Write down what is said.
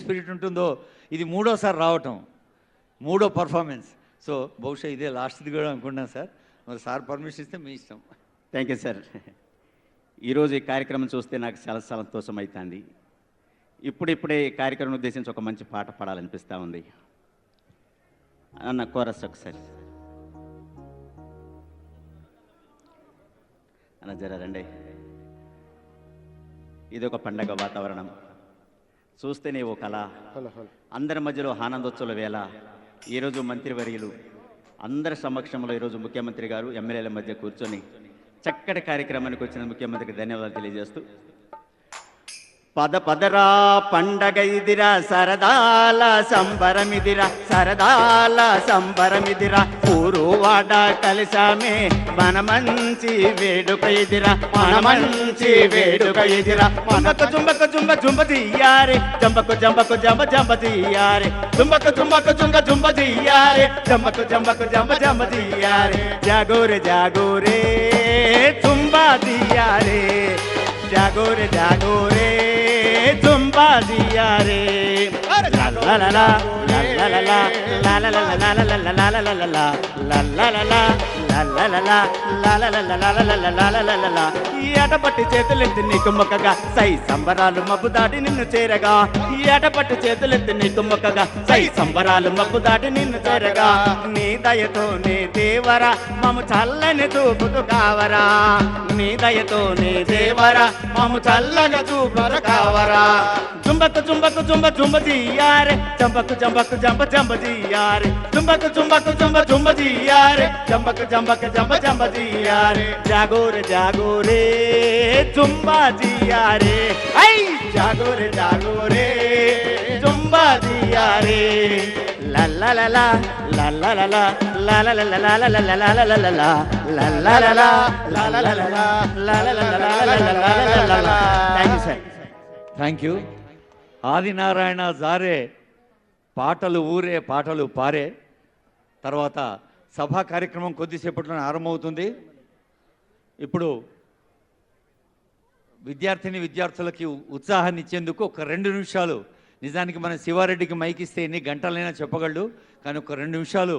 Spirit ఉంటుందో ఇది మూడోసారి రావటం, మూడో పర్ఫార్మెన్స్. సో బహుశా ఇదే లాస్ట్ది కూడా అనుకున్నాను సార్. మరి సార్ పర్మిషన్ ఇస్తే మీ ఇష్టం. Thank you sir. ఈరోజు ఈ కార్యక్రమం చూస్తే నాకు చాలా సంతోషం అవుతుంది. ఇప్పుడిప్పుడే ఈ కార్యక్రమం ఉద్దేశించి ఒక మంచి పాట పాడాలనిపిస్తూ ఉంది. అన్న కోరస్ ఒకసారి అన్న జరండి. ఇది ఒక పండగ వాతావరణం, చూస్తేనే ఓ కళ, అందరి మధ్యలో ఆనందోత్సవ వేళ. ఈరోజు మంత్రివర్యులు అందరి సమక్షంలో ఈరోజు ముఖ్యమంత్రి గారు ఎమ్మెల్యేల మధ్య కూర్చొని చక్కటి కార్యక్రమానికి వచ్చిన ముఖ్యమంత్రికి ధన్యవాదాలు తెలియజేస్తూ, పద పదరా పండగ ఇదిరా, సరదాల సంబరమిదిరా, సరదాల సంబరమిదిరా, ఊరు వాడ కలిసామే మన మంచి వేడుక ఇదిరా, మన మంచి వేడుక ఇదిరా. జంబకు జుంబకు జుంబ జుంబ దియ్యారే, జంబకు జంబకు జంబ జంబ దియ్యారే, జుంబకు జుంబకు జుంబ జుంబ దియ్యారే, జంబకు జంబకు జంబ జంబ దియ్యారే. జాగోరే జాగోరే జుంబా దియ్యారే, జాగోరే జాగోరే జుంబా దియ్యారే. ఏటపట్టి చేతులెత్తి నీకు మొక్కగా సై సంబరాలు మబ్బు దాటి నిన్ను చేరగా, ఏటపట్టి చేతులెత్తి నీకు మొక్కగా సై సంబరాలు మబ్బు దాటి నిన్ను చేరగా. నీ దయతో నీ దేవరా మము చల్లని చూపుతూ కావరా, నీ దయతో నీ దేవరా మము చల్లగా చూపుతూ కావరా. జుంబకు జుంబకు జుంబ జుంబ దియ్యారే, జంబకు జంబకు జంబ జంబ దియ్యారే, జుంబకు జుంబకు జుంబ జుంబ దియ్యారే, జంబకు జంబకు జంబ జంబ దియ్యారే. జాగోరే జాగోరే జుంబా దియ్యారే, ఐ జాగోరే జాగోరే జుంబా దియ్యారే. లల్లలలా లల్లలలా లల్లలలా లల్లలలా లల్లలలా లల్లలలా. Thank you sir. Thank you. Adinarayana జారే పాటలు ఊరే పాటలు పారే తర్వాత సభా కార్యక్రమం కొద్దిసేపట్లో ఆరంభమవుతుంది. ఇప్పుడు విద్యార్థులకి ఉత్సాహాన్ని ఇచ్చేందుకు ఒక 2 నిమిషాలు, నిజానికి మన శివారెడ్డికి మైక్ ఇస్తే ఎన్ని గంటలైనా చెప్పగలడు, కానీ ఒక 2 నిమిషాలు